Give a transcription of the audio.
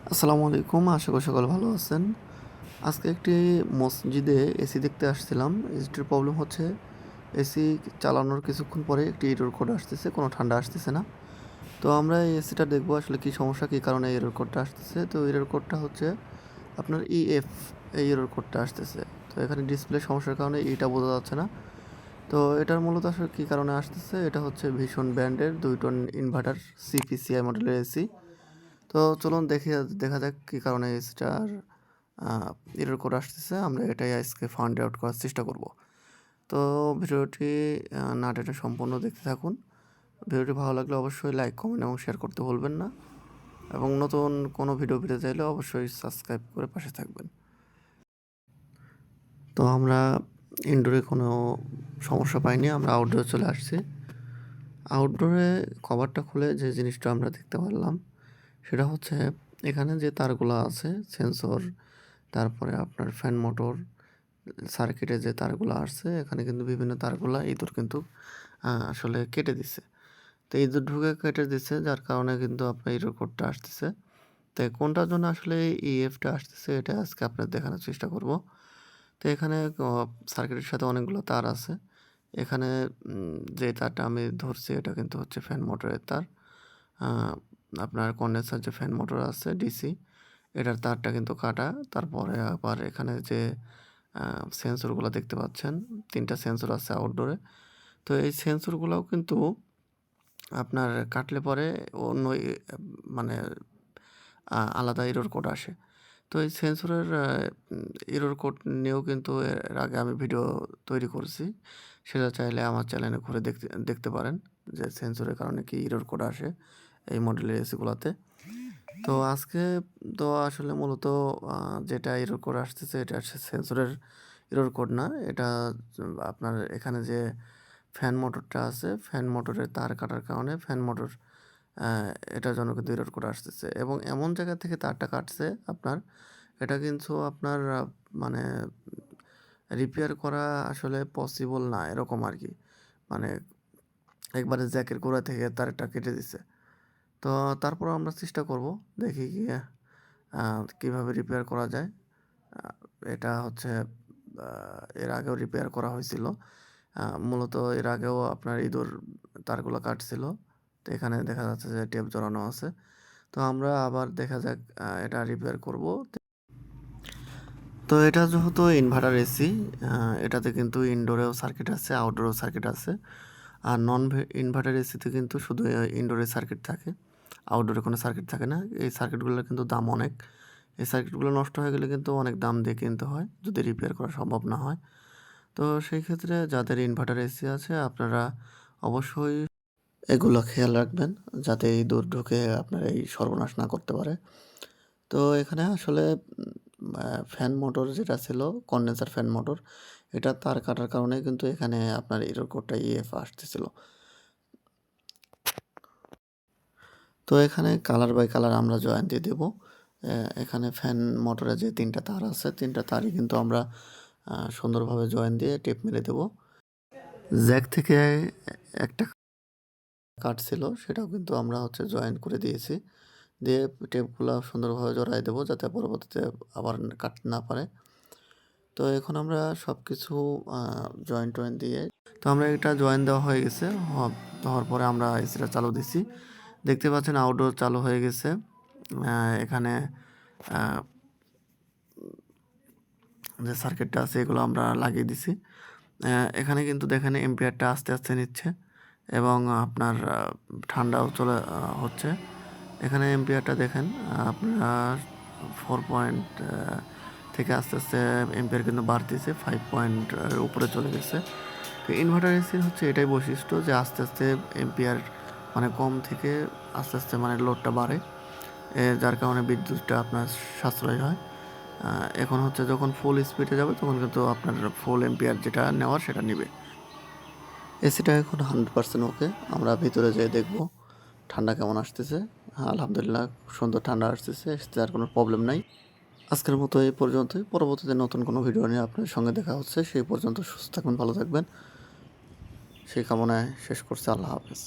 আসসালামু আলাইকুম, আশা করি সকলে ভালো আছেন। আজকে একটি মসজিদে এসি দেখতে আসছিলাম। এসিটির প্রবলেম হচ্ছে এসি চালানোর কিছুক্ষণ পরে একটি এরর কোড আসতেছে, কোনো ঠান্ডা আসতেছে না। তো আমরা এই এসিটা দেখবো আসলে কী সমস্যা, কী কারণে এই এরর কোডটা আসতেছে। তো এরর কোডটা হচ্ছে আপনার ইএফ, এই এরর কোডটা আসতেছে। তো এখানে ডিসপ্লে সমস্যার কারণে এটা বোঝা যাচ্ছে না। তো এটার মূলত আসলে কী কারণে আসতেছে, এটা হচ্ছে ভীষণ ব্র্যান্ডের 2 টন ইনভার্টার সিপিসিআই মডেলের এসি। তো চলুন দেখা যাক কী কারণে এসিটার এরর কোড আসতেছে। আমরা এটাই আজকে ফাইন্ড আউট করার চেষ্টা করব। তো ভিডিওটি না টেনে সম্পূর্ণ দেখতে থাকুন। ভিডিওটি ভালো লাগলে অবশ্যই লাইক, কমেন্ট এবং শেয়ার করতে ভুলবেন না, এবং নতুন কোনো ভিডিও পেতে চাইলে অবশ্যই সাবস্ক্রাইব করে পাশে থাকবেন। তো আমরা ইনডোরে কোনো সমস্যা পাইনি, আমরা আউটডোরে চলে আসছি। আউটডোরে কভারটা খুলে যে জিনিসটা আমরা দেখতে পারলাম সেটা হচ্ছে এখানে যে তারগুলো আছে, সেন্সর, তারপরে আপনার ফ্যান মোটর, সার্কিটে যে তারগুলো আসছে, এখানে কিন্তু বিভিন্ন তারগুলা ইঁদুর কিন্তু আসলে কেটে দিছে। তো ইঁদুর ঢুকে কেটে দিচ্ছে, যার কারণে কিন্তু আপনার এরর কোডটা আসতেছে। তো কোনটার জন্য আসলে ইএফটা আসতেছে এটা আজকে আপনাদের দেখানোর চেষ্টা করব। তো এখানে সার্কিটের সাথে অনেকগুলো তার আছে। এখানে যে তারটা আমি ধরছি এটা কিন্তু হচ্ছে ফ্যান মোটরের তার। আপনার কন্ডেন্সার যে ফ্যান মোটর আছে ডিসি, এটার তারটা কিন্তু কাটা। তারপরে আবার এখানে যে সেন্সরগুলো দেখতে পাচ্ছেন, ৩টা সেন্সর আছে আউটডোরে। তো এই সেন্সরগুলোও কিন্তু আপনার কাটলে পরে অন্য মানে আলাদা এরর কোড আসে। তো এই সেন্সরের এরর কোড নিয়েও কিন্তু এর আগে আমি ভিডিও তৈরি করছি। সেটা চাইলে আমার চ্যানেলে ঘুরে দেখতে পারেন যে সেন্সরের কারণে কি এরর কোড আসে এই মডেলের এসিগুলাতে। তো আজকে তো আসলে মূলত যেটা এরর কোড আসতেছে এটা হচ্ছে সেন্সরের এরর কোড না। এটা আপনার এখানে যে ফ্যান মোটরটা আছে, ফ্যান মোটরের তার কাটার কারণে ফ্যান মোটর এটার জন্য কিন্তু এরর কোড আসতেছে, এবং এমন জায়গা থেকে তারটা কাটছে আপনার, এটা কিন্তু আপনার মানে রিপেয়ার করা আসলে পসিবল না এরকম আরকি। মানে একবারে জ্যাকের গোড়া থেকে তারটা কেটে দিছে। তো তারপরেও আমরা চেষ্টা করব, দেখি গিয়ে কীভাবে রিপেয়ার করা যায়। আ এটা হচ্ছে এর আগেও রিপেয়ার করা হয়েছিল। মূলত এর আগেও আপনার ইঁদুর তারগুলো কাটছিল। তো এখানে দেখা যাচ্ছে যে টেপ জড়ানো আছে। তো আমরা আবার দেখা যাক এটা রিপেয়ার করব। তো এটা যেহেতু ইনভার্টার এসি, এটাতে কিন্তু ইনডোরেও সার্কিট আছে, আউটডোরেও সার্কিট আছে। আর ইনভার্টার এসিতে কিন্তু শুধু ইনডোরে সার্কিট থাকে, আউটডোরে কোনো সার্কিট থাকে না। এই সার্কিটগুলোর কিন্তু দাম অনেক। এই সার্কিটগুলো নষ্ট হয়ে গেলে কিন্তু অনেক দাম দিয়ে কিনতে হয়, যদি রিপেয়ার করা সম্ভব না হয়। তো সেই ক্ষেত্রে যাদের ইনভার্টার এসি আছে আপনারা অবশ্যই এগুলো খেয়াল রাখবেন, যাতে ইঁদুর ঢুকে আপনার এই সর্বনাশ না করতে পারে। তো এখানে আসলে ফ্যান মোটর যেটা ছিল, কন্ডেন্সার ফ্যান মোটর, এটা তার কাটার কারণে কিন্তু এখানে আপনার এরর কোডটা ইএফ আসতেছিল। তো এখানে কালার বাই কালার আমরা জয়েন দিয়ে দেবো। এখানে ফ্যান মোটরে যে ৩টা তার আছে, ৩টা তারই কিন্তু আমরা সুন্দরভাবে জয়েন দিয়ে টেপ মেরে দেবো। জ্যাক থেকে একটা কাটছিল, সেটাও কিন্তু আমরা হচ্ছে জয়েন করে দিয়েছি। দিয়ে টেপগুলো সুন্দরভাবে জড়ায় দেবো, যাতে পরবর্তীতে আবার কাটতে না পারে। তো এখন আমরা সব কিছু জয়েন দিয়ে, তো আমরা এটা জয়েন দেওয়া হয়ে গেছে। হওয়ার পরে আমরা এসিটা চালু দিছি। দেখতে পাচ্ছেন আউটডোর চালু হয়ে গেছে। এখানে যে সার্কিটটা আছে এগুলো আমরা লাগিয়ে দিছি। এখানে কিন্তু দেখেন এম্পিয়ারটা আস্তে আস্তে নিচ্ছে, এবং আপনার ঠান্ডাও চলে হচ্ছে। এখানে এম্পিয়ারটা দেখেন আপনার 4 পয়েন্ট থেকে আস্তে আস্তে এম্পিয়ার কিন্তু বাড়তেছে, 5 পয়েন্ট উপরে চলে গেছে। তো ইনভার্টার এসির হচ্ছে এটাই বৈশিষ্ট্য যে আস্তে আস্তে এম্পিয়ার মানে কম থেকে আস্তে আস্তে মানে লোডটা বাড়ে, যার কারণে বিদ্যুৎটা আপনার সাশ্রয় হয়। এখন হচ্ছে যখন ফুল স্পিডে যাবে তখন কিন্তু আপনার ফুল এম্পিয়ার যেটা নেওয়ার সেটা নেবে। এসিটা এখন 100% ওকে। আমরা ভিতরে যেয়ে দেখবো ঠান্ডা কেমন আসতেছে। হ্যাঁ, আলহামদুলিল্লাহ সুন্দর ঠান্ডা আসতেছে, এসিতে আর কোনো প্রবলেম নাই। আজকের মতো এই পর্যন্তই। পরবর্তীতে নতুন কোনো ভিডিও নিয়ে আপনাদের সঙ্গে দেখা হচ্ছে। সেই পর্যন্ত সুস্থ থাকবেন, ভালো থাকবেন, সেই কামনায় শেষ করছি। আল্লাহ হাফেজ।